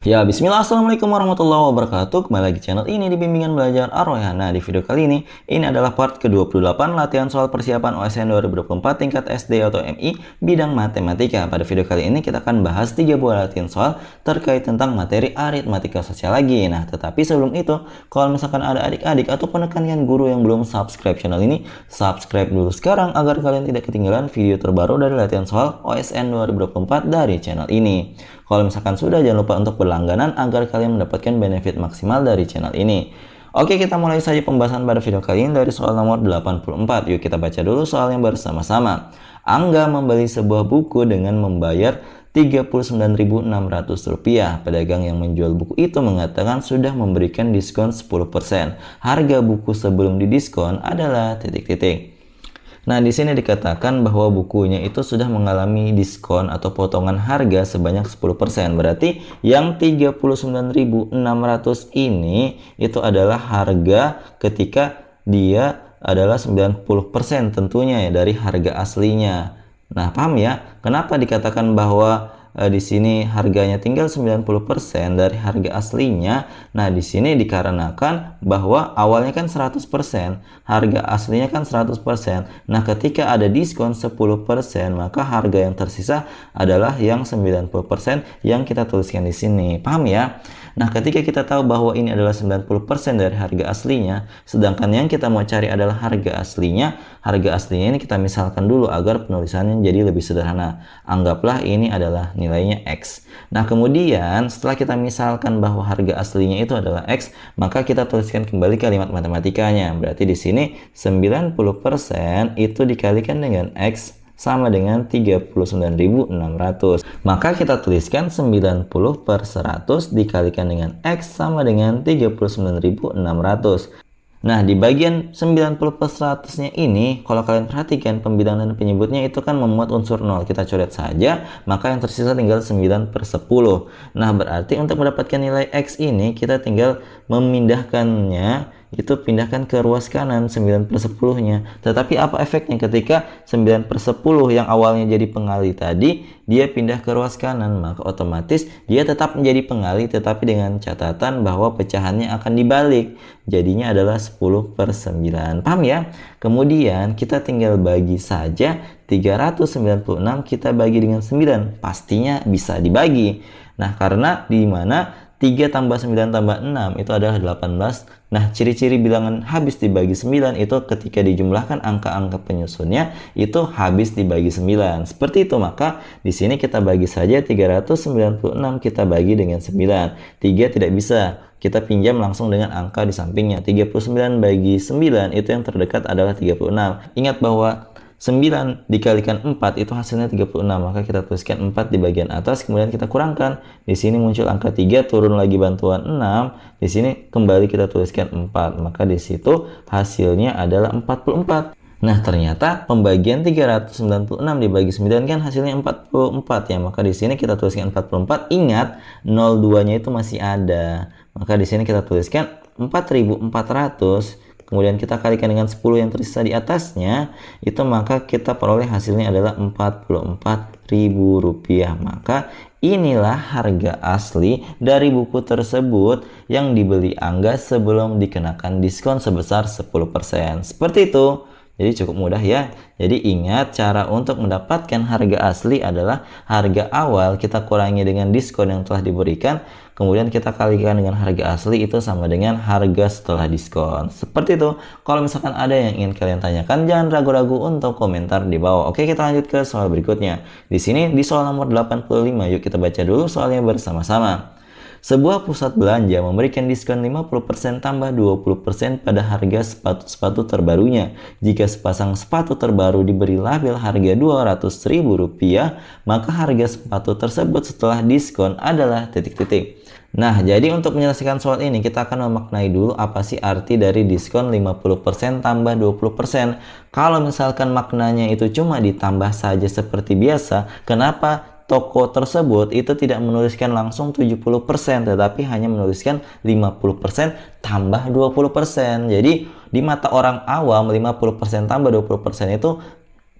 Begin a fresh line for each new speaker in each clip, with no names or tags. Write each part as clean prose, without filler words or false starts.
Ya, bismillah, assalamualaikum warahmatullahi wabarakatuh. Kembali lagi channel ini di Bimbingan Belajar Ar-Royhan. Nah, di video kali ini adalah part ke-28 latihan soal persiapan OSN 2024 tingkat SD atau MI bidang matematika. Pada video kali ini kita akan bahas 3 buah latihan soal terkait tentang materi aritmatika sosial lagi. Nah, tetapi sebelum itu, kalau misalkan ada adik-adik atau penekan guru yang belum subscribe channel ini, subscribe dulu sekarang agar kalian tidak ketinggalan video terbaru dari latihan soal OSN 2024 dari channel ini. Kalau misalkan sudah, jangan lupa untuk berlangganan agar kalian mendapatkan benefit maksimal dari channel ini. Oke, kita mulai saja pembahasan pada video kali ini dari soal nomor 84. Yuk kita baca dulu soalnya bersama-sama. Angga membeli sebuah buku dengan membayar Rp39.600. Pedagang yang menjual buku itu mengatakan sudah memberikan diskon 10%. Harga buku sebelum didiskon adalah titik-titik. Nah, di sini dikatakan bahwa bukunya itu sudah mengalami diskon atau potongan harga sebanyak 10%. Berarti yang 39.600 ini itu adalah harga ketika dia adalah 90% tentunya ya dari harga aslinya. Nah, paham ya? Kenapa dikatakan bahwa di sini harganya tinggal 90% dari harga aslinya? Nah, di sini dikarenakan bahwa awalnya kan 100%, harga aslinya kan 100%. Nah, ketika ada diskon 10%, maka harga yang tersisa adalah yang 90% yang kita tuliskan di sini. Paham ya? Nah, ketika kita tahu bahwa ini adalah 90% dari harga aslinya, sedangkan yang kita mau cari adalah harga aslinya ini kita misalkan dulu agar penulisannya jadi lebih sederhana. Anggaplah ini adalah nilainya X. Nah, kemudian setelah kita misalkan bahwa harga aslinya itu adalah X, maka kita tuliskan kembali kalimat matematikanya. Berarti di sini 90% itu dikalikan dengan X sama dengan 39.600. Maka kita tuliskan 90 per 100 dikalikan dengan X sama dengan 39.600. Nah, di bagian 90 per 100-nya ini, kalau kalian perhatikan pembilang dan penyebutnya itu kan memuat unsur 0. Kita coret saja, maka yang tersisa tinggal 9 per 10. Nah, berarti untuk mendapatkan nilai X ini, kita tinggal memindahkannya, itu pindahkan ke ruas kanan 9 per 10-nya. Tetapi apa efeknya ketika 9 per 10 yang awalnya jadi pengali tadi, dia pindah ke ruas kanan? Maka otomatis dia tetap menjadi pengali, tetapi dengan catatan bahwa pecahannya akan dibalik. Jadinya adalah 10 per 9. Paham ya? Kemudian kita tinggal bagi saja 396 kita bagi dengan 9. Pastinya bisa dibagi. Nah, karena di mana 3 tambah 9 tambah 6 itu adalah 18. Nah, ciri-ciri bilangan habis dibagi 9 itu ketika dijumlahkan angka-angka penyusunnya itu habis dibagi 9. Seperti itu, maka di sini kita bagi saja 396 kita bagi dengan 9. 3 tidak bisa. Kita pinjam langsung dengan angka di sampingnya. 39 bagi 9 itu yang terdekat adalah 36. Ingat bahwa 9 dikalikan 4 itu hasilnya 36, maka kita tuliskan 4 di bagian atas, kemudian kita kurangkan. Di sini muncul angka 3, turun lagi bantuan 6, di sini kembali kita tuliskan 4, maka di situ hasilnya adalah 44. Nah, ternyata pembagian 396 dibagi 9 kan hasilnya 44 ya, maka di sini kita tuliskan 44. Ingat, 02-nya itu masih ada. Maka di sini kita tuliskan 4.400. Kemudian kita kalikan dengan 10 yang tersisa di atasnya, itu maka kita peroleh hasilnya adalah Rp44.000. Maka inilah harga asli dari buku tersebut yang dibeli Angga sebelum dikenakan diskon sebesar 10%. Seperti itu. Jadi cukup mudah ya. Jadi ingat, cara untuk mendapatkan harga asli adalah harga awal kita kurangi dengan diskon yang telah diberikan, kemudian kita kalikan dengan harga asli itu sama dengan harga setelah diskon. Seperti itu. Kalau misalkan ada yang ingin kalian tanyakan, jangan ragu-ragu untuk komentar di bawah. Oke, kita lanjut ke soal berikutnya. Di sini di soal nomor 85, yuk kita baca dulu soalnya bersama-sama. Sebuah pusat belanja memberikan diskon 50% tambah 20% pada harga sepatu-sepatu terbarunya. Jika sepasang sepatu terbaru diberi label harga Rp200.000, maka harga sepatu tersebut setelah diskon adalah titik-titik. Nah, jadi untuk menyelesaikan soal ini kita akan memaknai dulu apa sih arti dari diskon 50% tambah 20%. Kalau misalkan maknanya itu cuma ditambah saja seperti biasa, kenapa toko tersebut itu tidak menuliskan langsung 70%, tetapi hanya menuliskan 50% tambah 20%. Jadi di mata orang awam 50% tambah 20% itu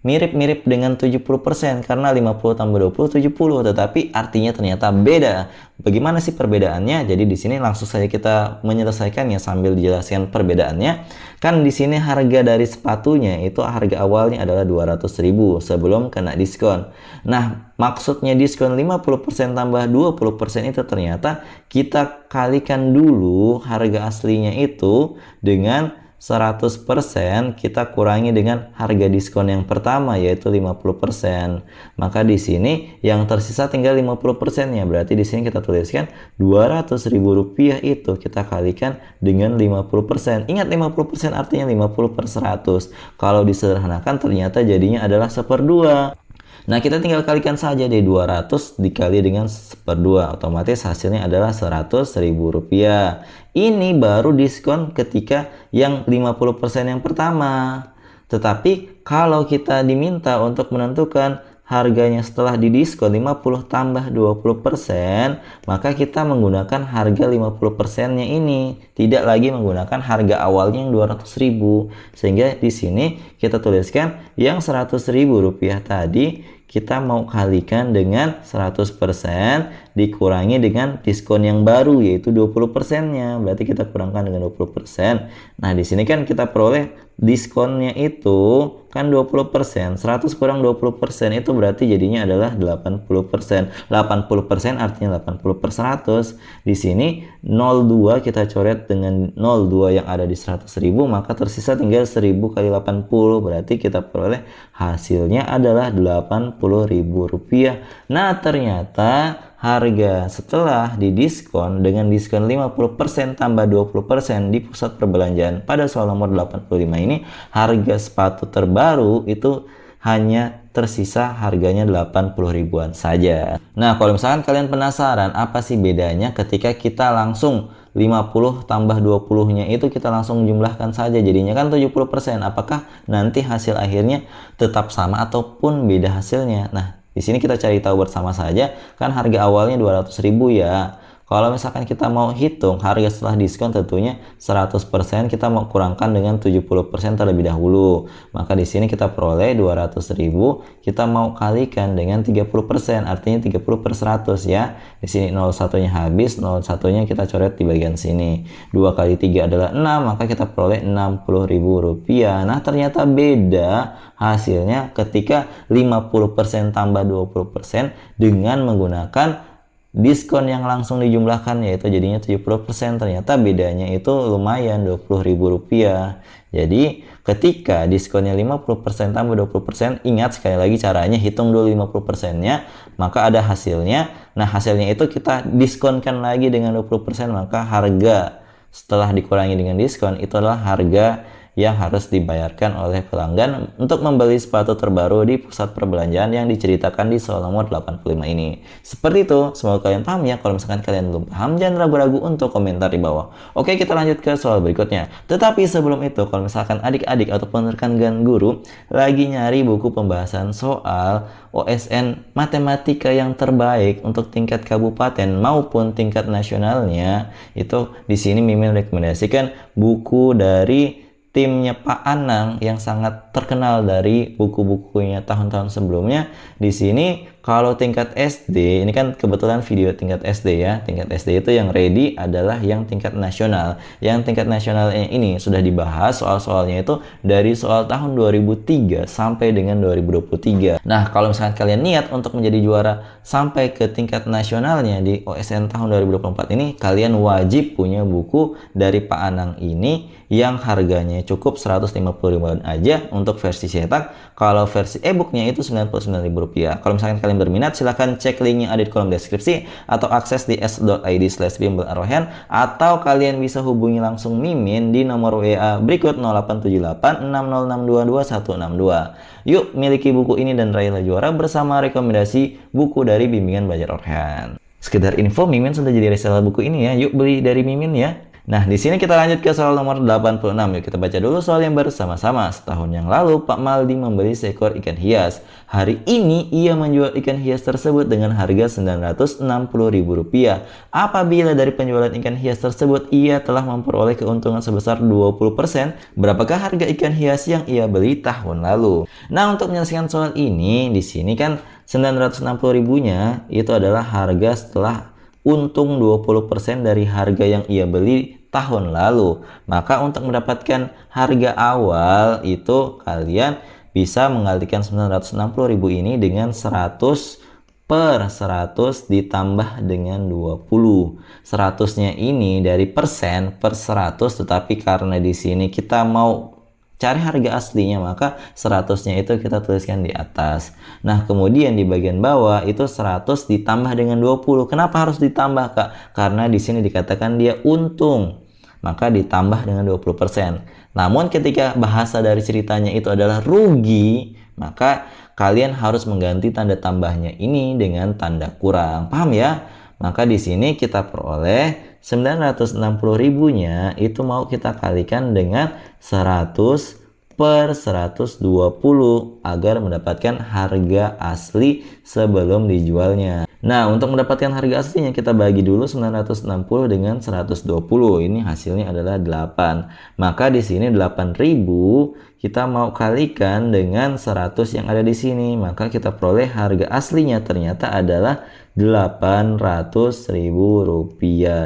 mirip-mirip dengan 70% karena 50 tambah 20 70, tetapi artinya ternyata beda. Bagaimana sih perbedaannya? Jadi di sini langsung saja kita menyelesaikannya sambil dijelaskan perbedaannya. Kan di sini harga dari sepatunya itu harga awalnya adalah 200.000 sebelum kena diskon. Nah, maksudnya diskon 50% tambah 20% itu ternyata kita kalikan dulu harga aslinya itu dengan 100%, kita kurangi dengan harga diskon yang pertama yaitu 50%. Maka di sini yang tersisa tinggal 50%-nya. Berarti di sini kita tuliskan Rp200.000 itu kita kalikan dengan 50%. Ingat 50% artinya 50 per 100. Kalau disederhanakan ternyata jadinya adalah 1/2. Nah, kita tinggal kalikan saja deh 200 dikali dengan 1/2. Otomatis hasilnya adalah Rp100.000. Ini baru diskon ketika yang 50% yang pertama. Tetapi kalau kita diminta untuk menentukan harganya setelah didiskon 50 tambah 20%, maka kita menggunakan harga 50%-nya ini, tidak lagi menggunakan harga awalnya yang 200.000. Sehingga di sini kita tuliskan yang Rp100.000 tadi kita mau kalikan dengan 100% dikurangi dengan diskon yang baru yaitu 20%-nya. Berarti kita kurangkan dengan 20%. Nah, di sini kan kita peroleh diskonnya itu kan 20%. 100 kurang 20% itu berarti jadinya adalah 80%. 80% artinya 80 per 100. Di sini 02 kita coret dengan 02 yang ada di 100.000, maka tersisa tinggal 1000 kali 80. Berarti kita peroleh hasilnya adalah Rp80.000. Nah, ternyata harga setelah didiskon dengan diskon 50% tambah 20% di pusat perbelanjaan pada soal nomor 85 ini, harga sepatu terbaru itu hanya tersisa harganya 80.000-an saja. Nah, kalau misalkan kalian penasaran apa sih bedanya ketika kita langsung 50 tambah 20-nya itu kita langsung jumlahkan saja, jadinya kan 70%. Apakah nanti hasil akhirnya tetap sama ataupun beda hasilnya? Nah, di sini kita cari tahu bersama saja, kan harga awalnya 200.000 ya. Kalau misalkan kita mau hitung harga setelah diskon, tentunya 100% kita mau kurangkan dengan 70% terlebih dahulu. Maka di sini kita peroleh 200.000, kita mau kalikan dengan 30%, artinya 30 per 100 ya. Di sini 01-nya habis, 01-nya kita coret di bagian sini. 2 kali 3 adalah 6, maka kita peroleh Rp60.000. Nah, ternyata beda hasilnya ketika 50% tambah 20% dengan menggunakan diskon yang langsung dijumlahkan, yaitu jadinya 70%. Ternyata bedanya itu lumayan, Rp20.000. Jadi ketika diskonnya 50% tambah 20%, ingat sekali lagi caranya, hitung dulu 50%-nya, maka ada hasilnya. Nah, hasilnya itu kita diskonkan lagi dengan 20%, maka harga setelah dikurangi dengan diskon itu adalah harga yang harus dibayarkan oleh pelanggan untuk membeli sepatu terbaru di pusat perbelanjaan yang diceritakan di soal nomor 85 ini. Seperti itu, semoga kalian paham ya. Kalau misalkan kalian belum paham, jangan ragu-ragu untuk komentar di bawah. Oke, kita lanjut ke soal berikutnya. Tetapi sebelum itu, kalau misalkan adik-adik ataupun rekan guru lagi nyari buku pembahasan soal OSN matematika yang terbaik untuk tingkat kabupaten maupun tingkat nasionalnya, itu di sini Mimin rekomendasikan buku dari timnya Pak Anang yang sangat terkenal dari buku-bukunya tahun-tahun sebelumnya. Di sini kalau tingkat SD, ini kan kebetulan video tingkat SD ya. Tingkat SD itu yang ready adalah yang tingkat nasional. Yang tingkat nasional ini sudah dibahas soal-soalnya itu dari soal tahun 2003 sampai dengan 2023. Nah, kalau misalkan kalian niat untuk menjadi juara sampai ke tingkat nasionalnya di OSN tahun 2024 ini, kalian wajib punya buku dari Pak Anang ini yang harganya cukup Rp150.000 aja untuk versi cetak. Kalau versi e-booknya itu Rp99.000. Kalau misalkan kalian berminat, silahkan cek link yang ada di kolom deskripsi atau akses di s.id/bimbel_arrohen, atau kalian bisa hubungi langsung Mimin di nomor WA berikut 0878 60622162. Yuk miliki buku ini dan raihlah juara bersama rekomendasi buku dari Bimbingan Belajar Orhen. Sekedar info, Mimin sudah jadi reseller buku ini ya. Yuk beli dari Mimin ya. Nah, di sini kita lanjut ke soal nomor 86. Yuk kita baca dulu soal yang bersama-sama. Setahun yang lalu, Pak Maldi membeli seekor ikan hias. Hari ini, ia menjual ikan hias tersebut dengan harga Rp960.000. Apabila dari penjualan ikan hias tersebut, ia telah memperoleh keuntungan sebesar 20%, berapakah harga ikan hias yang ia beli tahun lalu? Nah, untuk menyelesaikan soal ini, di sini kan 960.000-nya itu adalah harga setelah untung 20% dari harga yang ia beli tahun lalu. Maka untuk mendapatkan harga awal itu kalian bisa mengalihkan 960.000 ini dengan 100 per 100 ditambah dengan 20. 100-nya ini dari persen per 100, tetapi karena di sini kita mau cari harga aslinya, maka 100-nya itu kita tuliskan di atas. Nah, kemudian di bagian bawah itu 100 ditambah dengan 20. Kenapa harus ditambah, Kak? Karena di sini dikatakan dia untung, maka ditambah dengan 20%. Namun ketika bahasa dari ceritanya itu adalah rugi, maka kalian harus mengganti tanda tambahnya ini dengan tanda kurang. Paham ya? Maka di sini kita peroleh 960.000-nya itu mau kita kalikan dengan 100 per 120 agar mendapatkan harga asli sebelum dijualnya. Nah, untuk mendapatkan harga aslinya kita bagi dulu 960 dengan 120. Ini hasilnya adalah 8. Maka di sini 8.000 kita mau kalikan dengan 100 yang ada di sini. Maka kita peroleh harga aslinya ternyata adalah Rp800.000.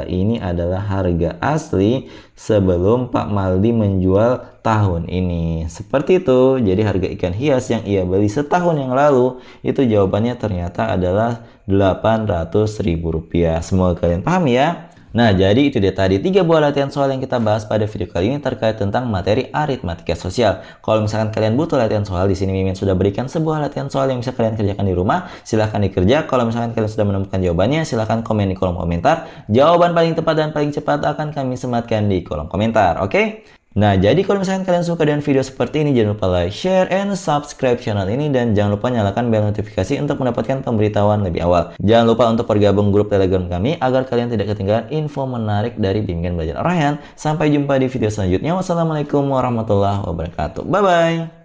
Ini adalah harga asli sebelum Pak Maldi menjual tahun ini. Seperti itu. Jadi harga ikan hias yang ia beli setahun yang lalu itu jawabannya ternyata adalah Rp800.000. Semoga kalian paham ya. Nah, jadi itu dia tadi 3 buah latihan soal yang kita bahas pada video kali ini terkait tentang materi aritmatika sosial. Kalau misalkan kalian butuh latihan soal, di sini Mimin sudah berikan sebuah latihan soal yang bisa kalian kerjakan di rumah. Silahkan dikerja. Kalau misalkan kalian sudah menemukan jawabannya, silahkan komen di kolom komentar. Jawaban paling tepat dan paling cepat akan kami sematkan di kolom komentar. Oke? Nah, jadi kalau misalkan kalian suka dengan video seperti ini, jangan lupa like, share, and subscribe channel ini. Dan jangan lupa nyalakan bel notifikasi untuk mendapatkan pemberitahuan lebih awal. Jangan lupa untuk bergabung grup Telegram kami agar kalian tidak ketinggalan info menarik dari bimbingan belajar Rayhan. Sampai jumpa di video selanjutnya. Wassalamualaikum warahmatullahi wabarakatuh. Bye-bye.